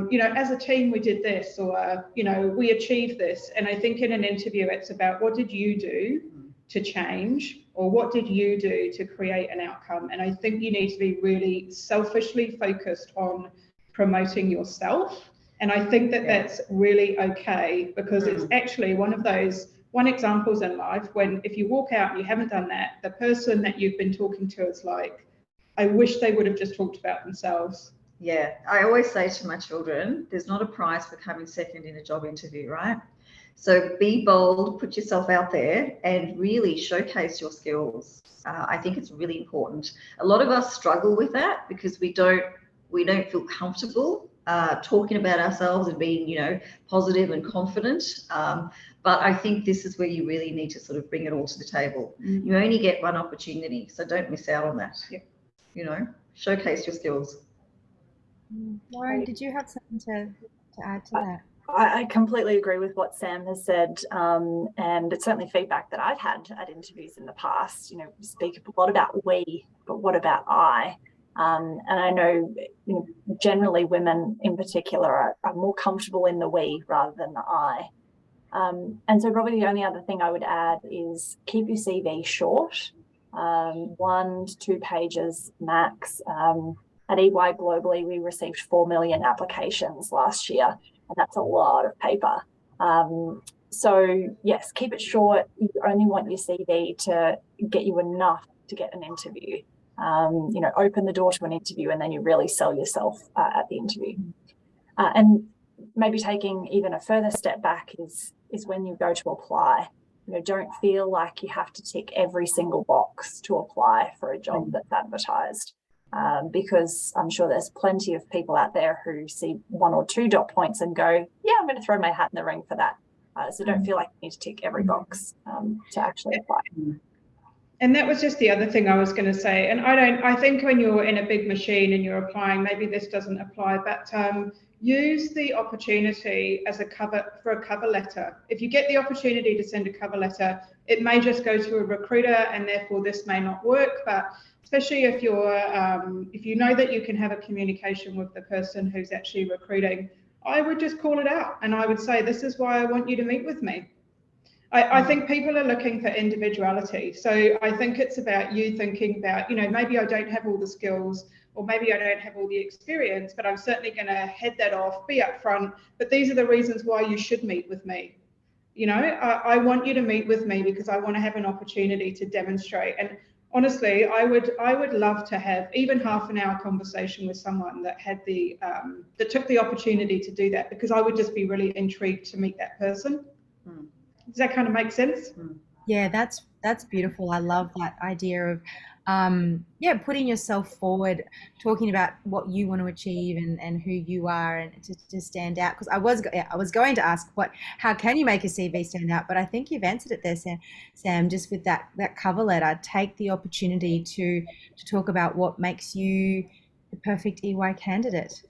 you know, as a team, we did this, or, you know, we achieved this. And I think in an interview, it's about what did you do to change, or what did you do to create an outcome? And I think you need to be really selfishly focused on promoting yourself. And I think that that's really okay, because it's actually one of those examples in life when if you walk out and you haven't done that, the person that you've been talking to is like, I wish they would have just talked about themselves. Yeah, I always say to my children, there's not a prize for coming second in a job interview, right? So be bold, put yourself out there and really showcase your skills. I think it's really important. A lot of us struggle with that because we don't feel comfortable talking about ourselves and being, you know, positive and confident. But I think this is where you really need to sort of bring it all to the table. You only get one opportunity, so don't miss out on that. Yeah. You know, showcase your skills. Lauren, did you have something to add to that? I completely agree with what Sam has said, and it's certainly feedback that I've had at interviews in the past. You know, we speak a lot about we, but what about I? And I know, you know, generally women in particular are more comfortable in the we rather than the I. And so probably the only other thing I would add is keep your CV short, 1 to 2 pages max. At EY globally, we received 4 million applications last year, and that's a lot of paper. So yes, keep it short. You only want your CV to get you enough to get an interview. You know, open the door to an interview, and then you really sell yourself at the interview. And maybe taking even a further step back is when you go to apply. You know, don't feel like you have to tick every single box to apply for a job that's advertised, because I'm sure there's plenty of people out there who see 1 or 2 dot points and go, yeah, I'm going to throw my hat in the ring for that. So don't feel like you need to tick every box to actually apply. And that was just the other thing I was going to say. And I think when you're in a big machine and you're applying, maybe this doesn't apply, but use the opportunity as a cover letter. If you get the opportunity to send a cover letter, it may just go to a recruiter, and therefore this may not work. But especially if you know that you can have a communication with the person who's actually recruiting, I would just call it out, and I would say, this is why I want you to meet with me. I think people are looking for individuality. So I think it's about you thinking about, you know, maybe I don't have all the skills, or maybe I don't have all the experience, but I'm certainly going to head that off, be upfront. But these are the reasons why you should meet with me. You know, I want you to meet with me because I want to have an opportunity to demonstrate. And honestly, I would love to have even half an hour conversation with someone that had that took the opportunity to do that, because I would just be really intrigued to meet that person. Does that kind of make sense? Yeah, that's beautiful. I love that idea of putting yourself forward, talking about what you want to achieve and who you are, and to stand out. Because I was going to ask how can you make a CV stand out, but I think you've answered it there, Sam, just with that cover letter. Take the opportunity to talk about what makes you the perfect EY candidate.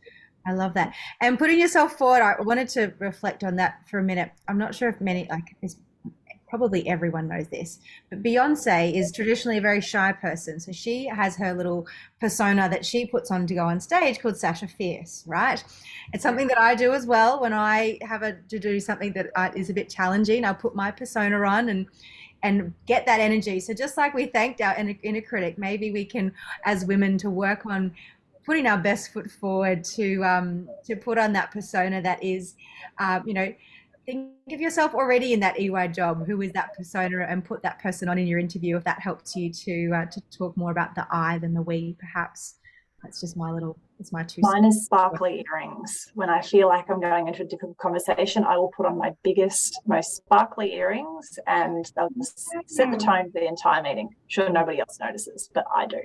I love that. And putting yourself forward, I wanted to reflect on that for a minute. I'm not sure if probably everyone knows this, but Beyonce is traditionally a very shy person. So she has her little persona that she puts on to go on stage called Sasha Fierce, right? It's something that I do as well when I have to do something that is a bit challenging. I'll put my persona on and get that energy. So just like we thanked our inner critic, maybe we can, as women, to work on putting our best foot forward to put on that persona that is, think of yourself already in that EY job. Who is that persona, and put that person on in your interview if that helps you to talk more about the I than the we, perhaps. That's just my 2 cents. Mine is sparkly earrings. When I feel like I'm going into a difficult conversation, I will put on my biggest, most sparkly earrings, and they'll just set the tone for the entire meeting. Sure, nobody else notices, but I do.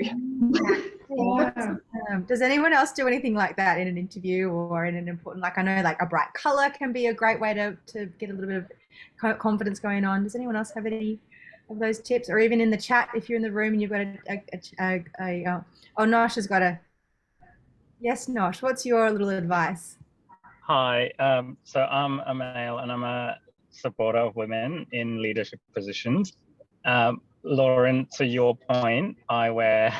Does anyone else do anything like that in an interview or in an important, like I know like a bright color can be a great way to get a little bit of confidence going on. Does anyone else have any of those tips? Or even in the chat, if you're in the room and you've got Nosh has got a, yes, Nosh, what's your little advice? Hi, so I'm a male and I'm a supporter of women in leadership positions. Lauren, to your point, I wear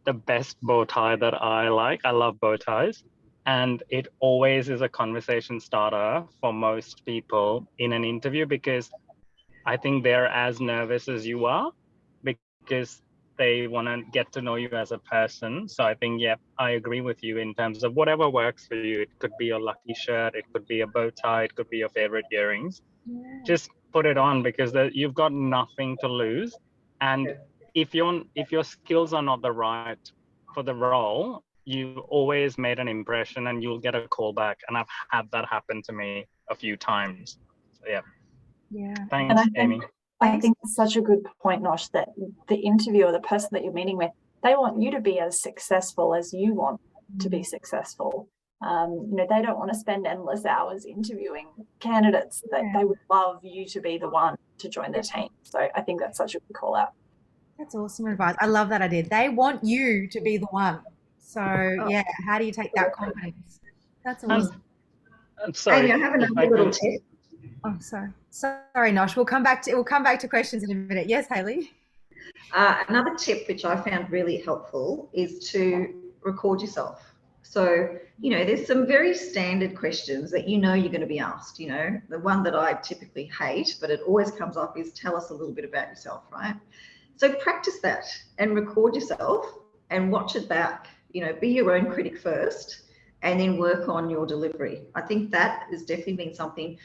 the best bow tie that I like. I love bow ties. And it always is a conversation starter for most people in an interview, because I think they're as nervous as you are, because they want to get to know you as a person. So I think, yeah, I agree with you in terms of whatever works for you. It could be your lucky shirt, it could be a bow tie, it could be your favorite earrings. Yeah. Just put it on, because you've got nothing to lose. And if your skills are not the right for the role, you always made an impression and you'll get a call back. And I've had that happen to me a few times. So yeah. Thanks, Amy. I think it's such a good point, Nosh, that the interviewer, the person that you're meeting with, they want you to be as successful as you want to be successful. They don't want to spend endless hours interviewing candidates. They would love you to be the one to join their team. So I think that's such a good call out. That's awesome advice. I love that idea. They want you to be the one. So yeah, how do you take that confidence? That's awesome. I'm sorry. Amy, I have another little tip. Oh, sorry, Nosh. We'll come back to questions in a minute. Yes, Hayley. Another tip which I found really helpful is to record yourself. So, there's some very standard questions that you're going to be asked. The one that I typically hate, but it always comes up, is tell us a little bit about yourself, right? So practice that and record yourself and watch it back. Be your own critic first and then work on your delivery. I think that has definitely been something,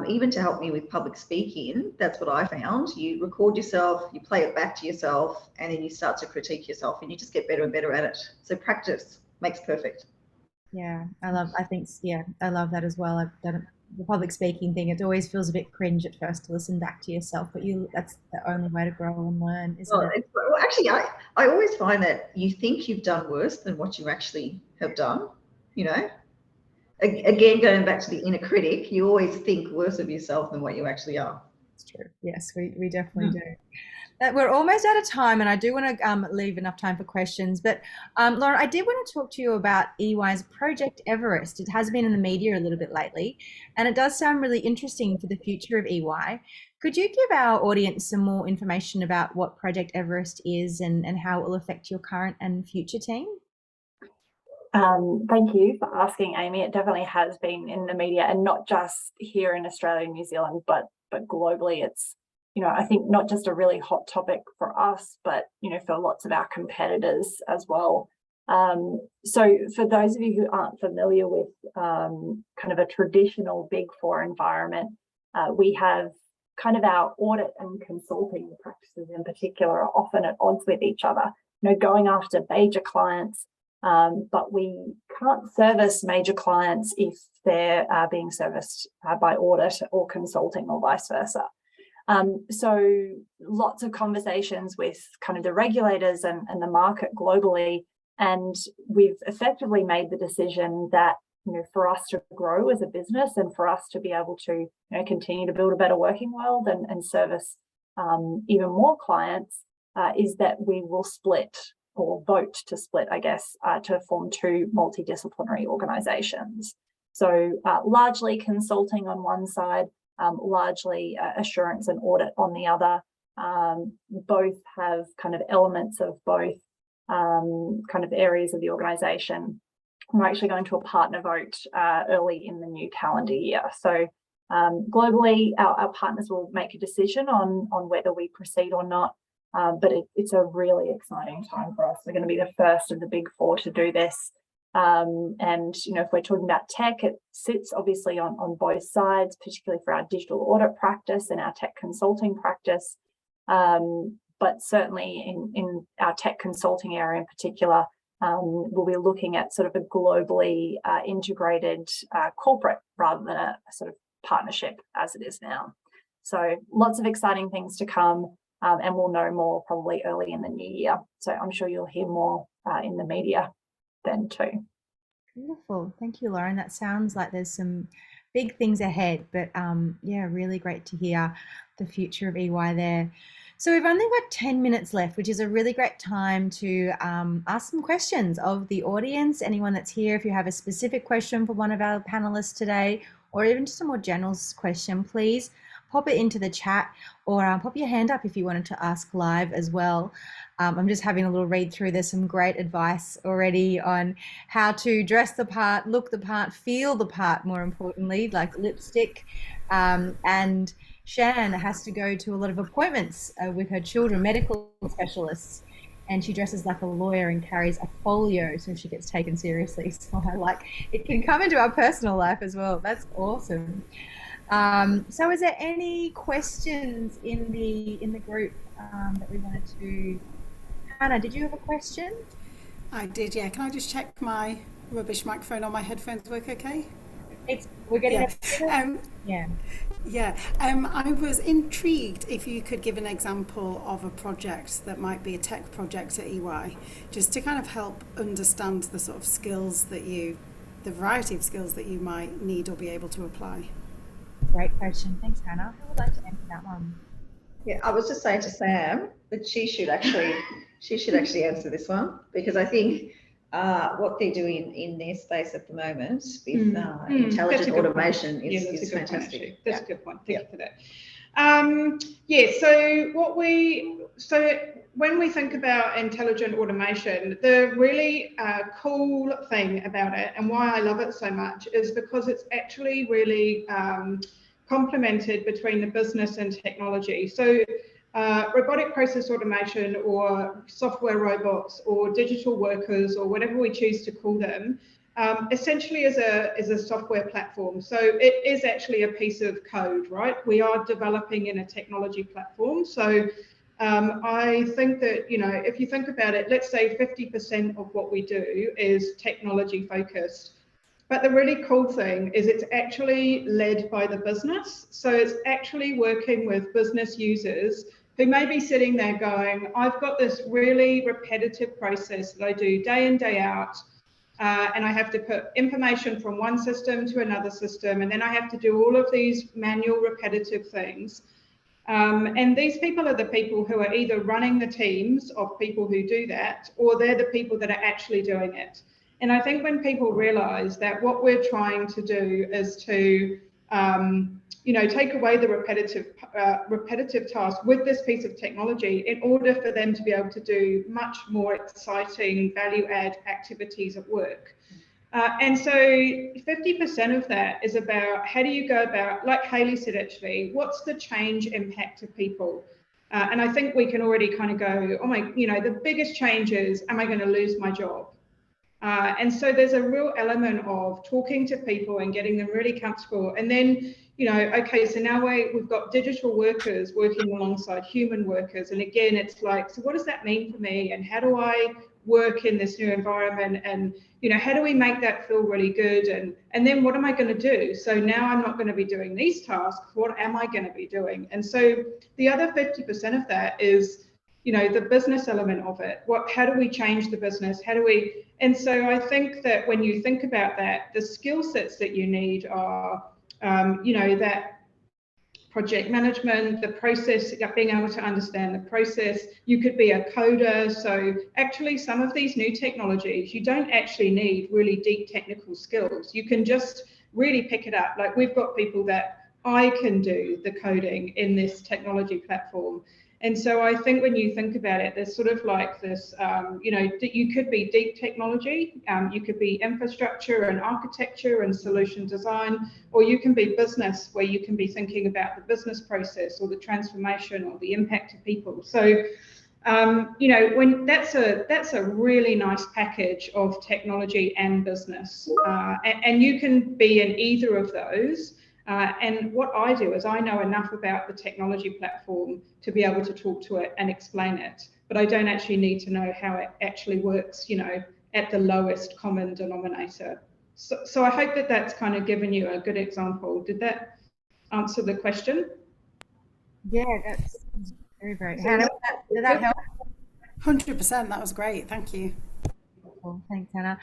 even to help me with public speaking. That's what I found. You record yourself, you play it back to yourself, and then you start to critique yourself and you just get better and better at it. So practice makes perfect. Yeah, I love that as well. I've done it, the public speaking thing. It always feels a bit cringe at first to listen back to yourself, but that's the only way to grow and learn, isn't it? Well, actually, I always find that you think you've done worse than what you actually have done. Again, going back to the inner critic, you always think worse of yourself than what you actually are. It's true. Yes, we definitely do. We're almost out of time, and I do want to leave enough time for questions. But Lauren, I did want to talk to you about EY's Project Everest. It has been in the media a little bit lately, and it does sound really interesting for the future of EY. Could you give our audience some more information about what Project Everest is and how it will affect your current and future team? Thank you for asking, Amy. It definitely has been in the media, and not just here in Australia and New Zealand, but globally. It's I think not just a really hot topic for us, but for lots of our competitors as well. So for those of you who aren't familiar with kind of a traditional Big Four environment, we have kind of our audit and consulting practices in particular are often at odds with each other, going after major clients, but we can't service major clients if they're being serviced by audit or consulting or vice versa. So lots of conversations with kind of the regulators and the market globally, and we've effectively made the decision that for us to grow as a business and for us to be able to continue to build a better working world and service even more clients, is that we will split, or vote to split, I guess, to form two multidisciplinary organizations. So largely consulting on one side, largely assurance and audit on the other. Both have kind of elements of both kind of areas of the organization. We're actually going to a partner vote early in the new calendar year. So globally, our partners will make a decision on whether we proceed or not. But it's a really exciting time for us. We're going to be the first of the Big Four to do this. And if we're talking about tech, it sits obviously on both sides, particularly for our digital audit practice and our tech consulting practice. But certainly in our tech consulting area in particular, we'll be looking at sort of a globally integrated corporate rather than a sort of partnership as it is now. So lots of exciting things to come, and we'll know more probably early in the new year. So I'm sure you'll hear more in the media then too. Beautiful. Thank you, Lauren. That sounds like there's some big things ahead, but yeah, really great to hear the future of EY there. So we've only got 10 minutes left, which is a really great time to ask some questions of the audience. Anyone that's here, if you have a specific question for one of our panelists today, or even just a more general question, please pop it into the chat, or pop your hand up if you wanted to ask live as well. I'm just having a little read through. There's some great advice already on how to dress the part, look the part, feel the part, more importantly, like lipstick. And Shan has to go to a lot of appointments with her children, medical specialists, and she dresses like a lawyer and carries a folio so she gets taken seriously. So I like, it can come into our personal life as well. That's awesome. So is there any questions in the group that we wanted to? Hannah, did you have a question? I did, yeah. Can I just check my rubbish microphone on my headphones work okay? We're getting I was intrigued if you could give an example of a project that might be a tech project at EY, just to kind of help understand the sort of skills that you the variety of skills that you might need or be able to apply. Great question. Thanks, Hannah. Who would like to answer that one? Yeah, I was just saying to Sam that she should actually answer this one, because I think what they're doing in their space at the moment with intelligent automation is fantastic. That's a good point. Thank you for that. So when we think about intelligent automation, the really cool thing about it, and why I love it so much, is because it's actually really complemented between the business and technology. So robotic process automation, or software robots, or digital workers, or whatever we choose to call them, essentially is a software platform. So it is actually a piece of code, right? We are developing in a technology platform. So I think that, if you think about it, let's say 50% of what we do is technology focused. But the really cool thing is it's actually led by the business. So it's actually working with business users who may be sitting there going, I've got this really repetitive process that I do day in, day out, and I have to put information from one system to another system, and then I have to do all of these manual repetitive things. And these people are the people who are either running the teams of people who do that, or they're the people that are actually doing it. And I think when people realize that what we're trying to do is to, take away the repetitive task with this piece of technology in order for them to be able to do much more exciting value-add activities at work. And so 50% of that is about how do you go about, like Hayley said, actually, what's the change impact to people? And I think we can already kind of go, the biggest change is, am I going to lose my job? And so there's a real element of talking to people and getting them really comfortable. And then, okay, so now we've got digital workers working alongside human workers. And again, it's like, so what does that mean for me? And how do I work in this new environment? And, how do we make that feel really good? And then what am I going to do? So now I'm not going to be doing these tasks. What am I going to be doing? And so the other 50% of that is, the business element of it. How do we change the business? And so I think that when you think about that, the skill sets that you need are, that project management, the process, being able to understand the process. You could be a coder. So actually some of these new technologies, you don't actually need really deep technical skills. You can just really pick it up. Like we've got people that I can do the coding in this technology platform. And so I think when you think about it, there's sort of like this, you could be deep technology, you could be infrastructure and architecture and solution design, or you can be business, where you can be thinking about the business process or the transformation or the impact to people. So, when that's a really nice package of technology and business, and you can be in either of those. And what I do is I know enough about the technology platform to be able to talk to it and explain it, but I don't actually need to know how it actually works, at the lowest common denominator. So I hope that that's kind of given you a good example. Did that answer the question? Yeah, that's very, very. Hannah, did that help? 100%. That was great. Thank you. Cool. Thanks, Hannah.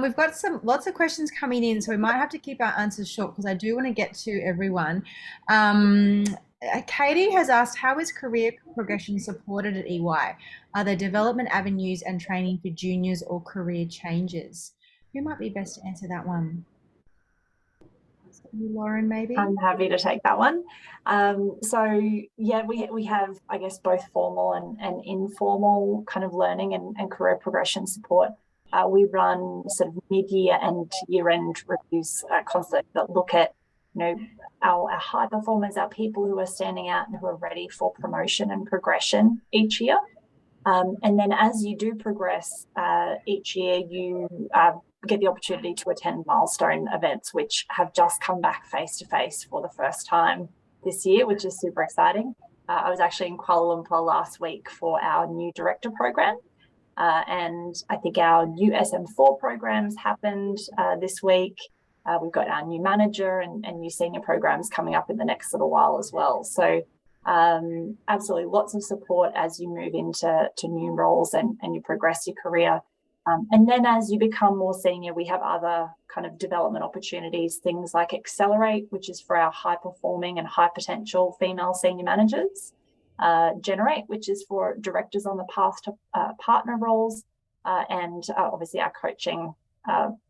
We've got lots of questions coming in, so we might have to keep our answers short because I do want to get to everyone. Katie has asked, how is career progression supported at EY? Are there development avenues and training for juniors or career changes? Who might be best to answer that one? Lauren, maybe? I'm happy to take that one. So yeah, we have, I guess, both formal and informal kind of learning and career progression support. We run sort of mid-year and year-end reviews constantly that look at, our high performers, our people who are standing out and who are ready for promotion and progression each year. And then as you do progress each year, you get the opportunity to attend milestone events, which have just come back face-to-face for the first time this year, which is super exciting. I was actually in Kuala Lumpur last week for our new director program. And I think our new SM4 programs happened this week. We've got our new manager and new senior programs coming up in the next little while as well. So absolutely lots of support as you move into new roles and you progress your career. And then as you become more senior, we have other kind of development opportunities, things like Accelerate, which is for our high performing and high potential female senior managers, Generate, which is for directors on the path to partner roles, and obviously our coaching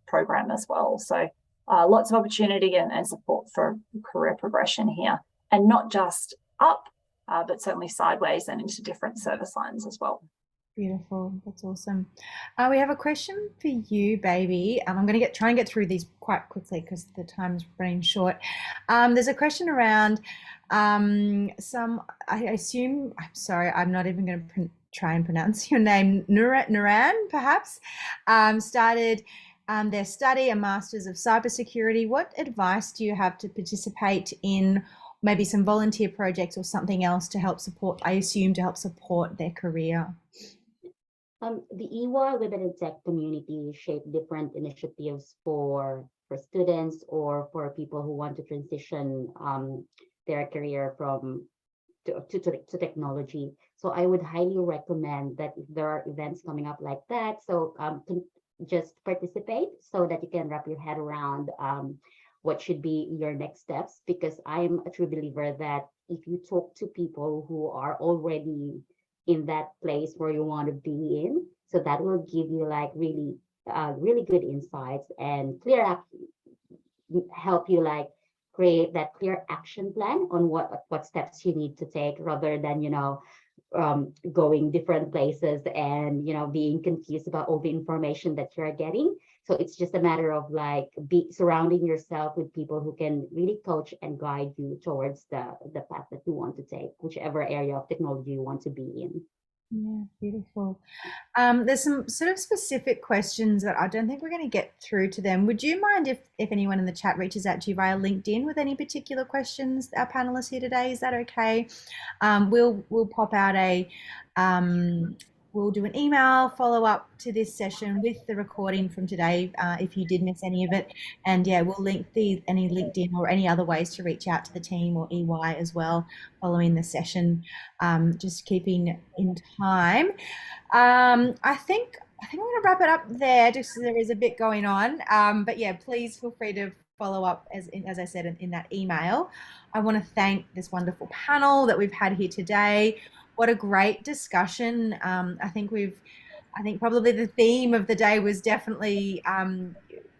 program as well. So lots of opportunity and support for career progression here, and not just up, but certainly sideways and into different service lines as well. Beautiful. That's awesome. We have a question for you, baby. I'm going to try and get through these quite quickly because the time's running short. There's a question around I assume, I'm sorry, I'm not even going to try and pronounce your name, Nuran, perhaps, started their study, a Masters of Cybersecurity. What advice do you have to participate in maybe some volunteer projects or something else to help support, I assume, to help support their career? The EY Women in Tech community shape different initiatives for students or for people who want to transition their career from to technology. So I would highly recommend that if there are events coming up like that, so just participate so that you can wrap your head around what should be your next steps, because I'm a true believer that if you talk to people who are already in that place where you want to be in, so that will give you like really good insights and help you like create that clear action plan on what steps you need to take, rather than going different places and being confused about all the information that you're getting. So it's just a matter of like surrounding yourself with people who can really coach and guide you towards the path that you want to take, whichever area of technology you want to be in. Yeah, beautiful. There's some sort of specific questions that I don't think we're going to get through to them. Would you mind if anyone in the chat reaches out to you via LinkedIn with any particular questions, our panelists here today? Is that okay? We'll pop out we'll do an email follow-up to this session with the recording from today if you did miss any of it. And yeah, we'll link any LinkedIn or any other ways to reach out to the team or EY as well following the session, just keeping in time. I think I'm going to wrap it up there, just so there is a bit going on. But yeah, please feel free to follow up as I said in that email. I want to thank this wonderful panel that we've had here today. What a great discussion. I think probably the theme of the day was definitely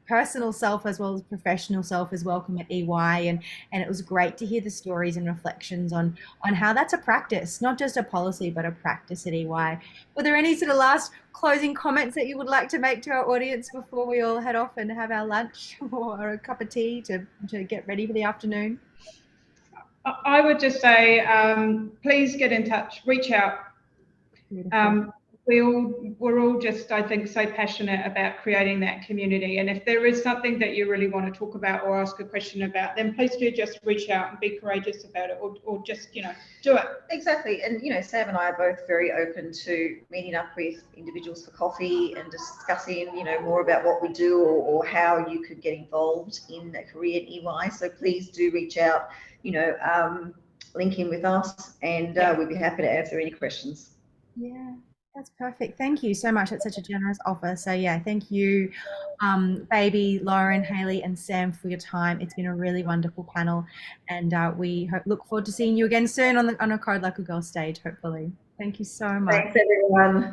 personal self as well as professional self is welcome at EY, and it was great to hear the stories and reflections on how that's a practice, not just a policy but a practice at EY. Were there any sort of last closing comments that you would like to make to our audience before we all head off and have our lunch or a cup of tea to get ready for the afternoon? I would just say, please get in touch, reach out. We're all just, I think, so passionate about creating that community. And if there is something that you really want to talk about or ask a question about, then please do just reach out and be courageous about it, or just, do it. Exactly. And, Sam and I are both very open to meeting up with individuals for coffee and discussing, more about what we do or how you could get involved in a career at EY. So please do reach out, link in with us, and we'd be happy to answer any questions. Yeah, that's perfect. Thank you so much. It's such a generous offer. So yeah, thank you, Baby, Lauren, Hayley, and Sam for your time. It's been a really wonderful panel, and we look forward to seeing you again soon on a Code Like a Girl stage, hopefully. Thank you so much. Thanks, everyone.